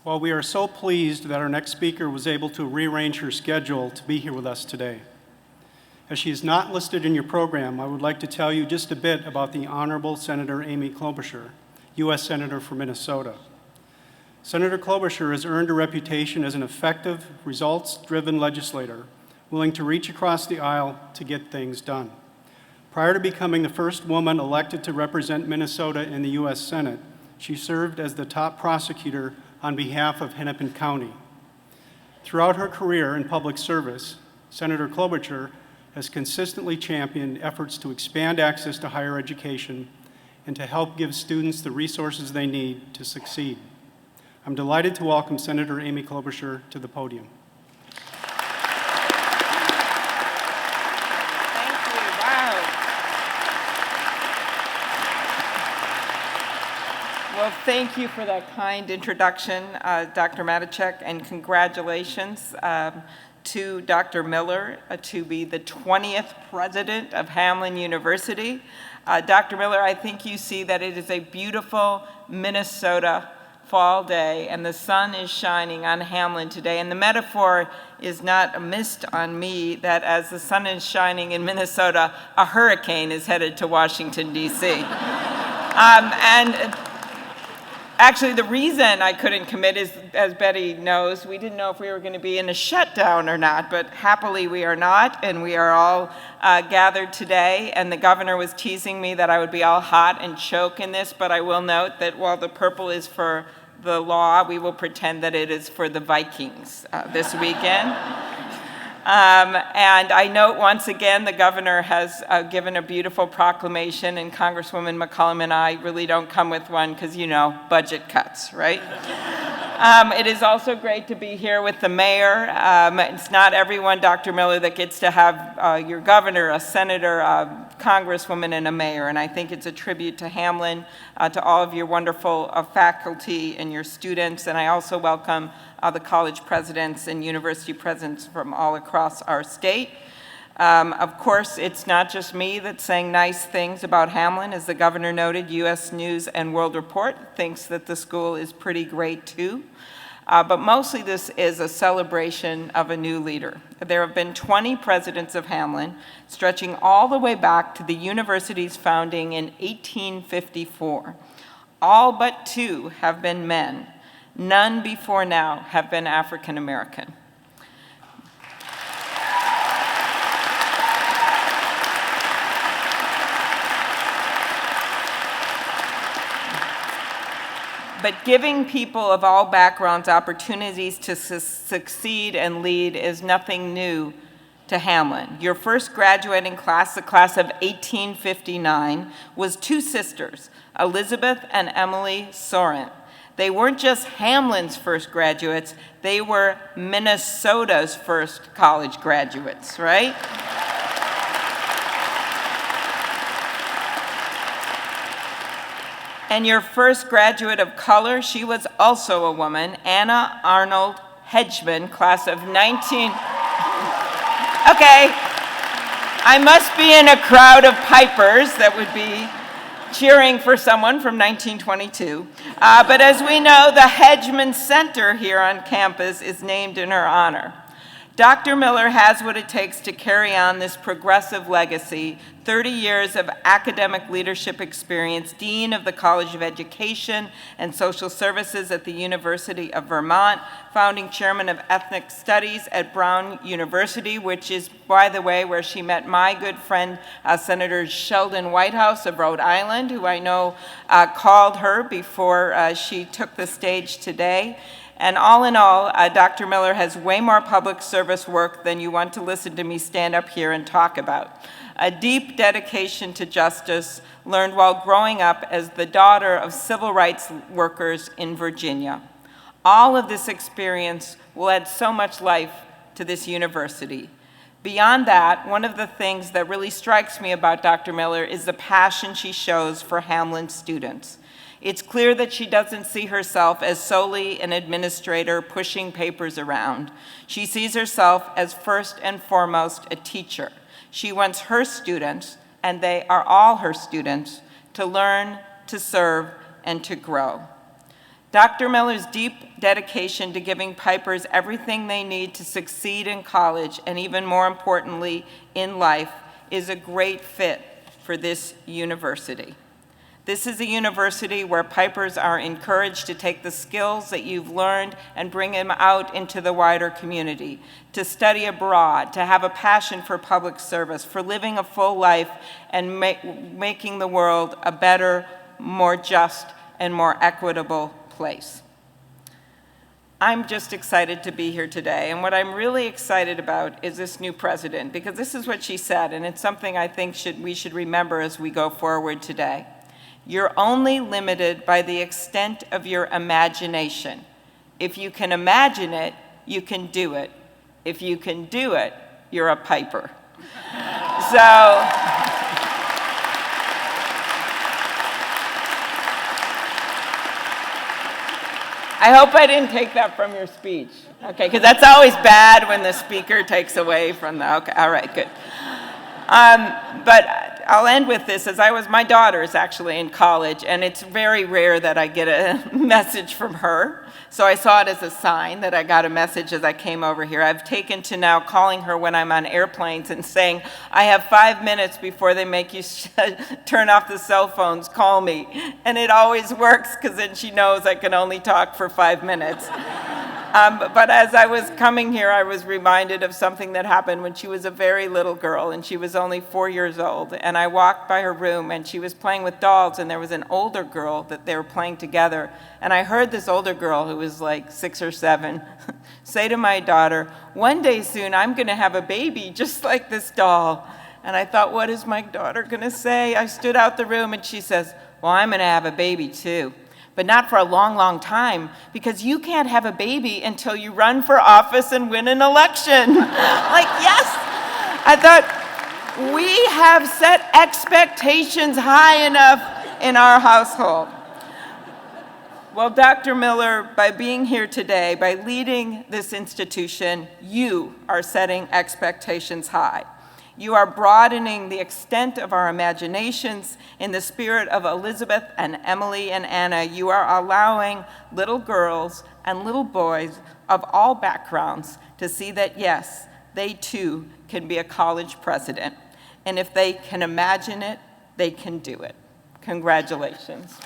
Well, we are so pleased that our next speaker was able to rearrange her schedule to be here with us today. As she is not listed in your program, I would like to tell you just a bit about the Honorable Senator Amy Klobuchar, U.S. Senator for Minnesota. Senator Klobuchar has earned a reputation as an effective, results-driven legislator, willing to reach across the aisle to get things done. Prior to becoming the first woman elected to represent Minnesota in the U.S. Senate, she served as the top prosecutor on behalf of Hennepin County. Throughout her career in public service, Senator Klobuchar has consistently championed efforts to expand access to higher education and to help give students the resources they need to succeed. I'm delighted to welcome Senator Amy Klobuchar to the podium. Well, thank you for that kind introduction, Dr. Matichek, and congratulations to Dr. Miller to be the 20th president of Hamline University. Dr. Miller, I think you see that it is a beautiful Minnesota fall day, and the sun is shining on Hamline today. And the metaphor is not missed on me that as the sun is shining in Minnesota, a hurricane is headed to Washington, D.C. Actually, the reason I couldn't commit is, as Betty knows, we didn't know if we were going to be in a shutdown or not, but happily we are not, and we are all gathered today, and the governor was teasing me that I would be all hot and choke in this, but I will note that while the purple is for the law, we will pretend that it is for the Vikings this weekend. And I note once again the governor has given a beautiful proclamation, and Congresswoman McCollum and I really don't come with one because, you know, budget cuts, right? It is also great to be here with the mayor. It's not everyone, Dr. Miller, that gets to have your governor, a senator, a congresswoman, and a mayor, and I think it's a tribute to Hamline, to all of your wonderful faculty and your students, and I also welcome the college presidents and university presidents from all across our state. Of course, it's not just me that's saying nice things about Hamline. As the governor noted, U.S. News and World Report thinks that the school is pretty great too. But mostly this is a celebration of a new leader. There have been 20 presidents of Hamline, stretching all the way back to the university's founding in 1854. All but 2 have been men. None before now have been African American. But giving people of all backgrounds opportunities to succeed and lead is nothing new to Hamline. Your first graduating class, the class of 1859, was 2 sisters, Elizabeth and Emily Soren. They weren't just Hamline's first graduates, they were Minnesota's first college graduates, right? And your first graduate of color, she was also a woman, Anna Arnold Hedgeman, class of 19... Okay, I must be in a crowd of pipers that would be cheering for someone from 1922. But as we know, the Hedgeman Center here on campus is named in her honor. Dr. Miller has what it takes to carry on this progressive legacy, 30 years of academic leadership experience, Dean of the College of Education and Social Services at the University of Vermont, founding chairman of Ethnic Studies at Brown University, which is, by the way, where she met my good friend, Senator Sheldon Whitehouse of Rhode Island, who I know called her before she took the stage today. And all in all, Dr. Miller has way more public service work than you want to listen to me stand up here and talk about. A deep dedication to justice learned while growing up as the daughter of civil rights workers in Virginia. All of this experience will add so much life to this university. Beyond that, one of the things that really strikes me about Dr. Miller is the passion she shows for Hamline students. It's clear that she doesn't see herself as solely an administrator pushing papers around. She sees herself as first and foremost a teacher. She wants her students, and they are all her students, to learn, to serve, and to grow. Dr. Miller's deep dedication to giving Pipers everything they need to succeed in college, and even more importantly, in life, is a great fit for this university. This is a university where Pipers are encouraged to take the skills that you've learned and bring them out into the wider community, to study abroad, to have a passion for public service, for living a full life and making the world a better, more just, and more equitable place. I'm just excited to be here today, and what I'm really excited about is this new president, because this is what she said, and it's something I think we should remember as we go forward today. You're only limited by the extent of your imagination. If you can imagine it, you can do it. If you can do it, you're a Piper. So, I hope I didn't take that from your speech. Okay, because that's always bad when the speaker takes away from the, okay, all right, good. But I'll end with this, my daughter is actually in college, and it's very rare that I get a message from her. So I saw it as a sign that I got a message as I came over here. I've taken to now calling her when I'm on airplanes and saying, I have 5 minutes before they make you turn off the cell phones, call me. And it always works, because then she knows I can only talk for 5 minutes. But as I was coming here, I was reminded of something that happened when she was a very little girl, and she was only 4 years old. And I walked by her room, and she was playing with dolls, and there was an older girl that they were playing together. And I heard this older girl, who was like 6 or 7, say to my daughter, one day soon I'm going to have a baby just like this doll. And I thought, what is my daughter going to say? I stood out the room, and she says, well, I'm going to have a baby too. But not for a long, long time, because you can't have a baby until you run for office and win an election. Like, yes. I thought, we have set expectations high enough in our household. Well, Dr. Miller, by being here today, by leading this institution, you are setting expectations high. You are broadening the extent of our imaginations in the spirit of Elizabeth and Emily and Anna. You are allowing little girls and little boys of all backgrounds to see that, yes, they too can be a college president. And if they can imagine it, they can do it. Congratulations.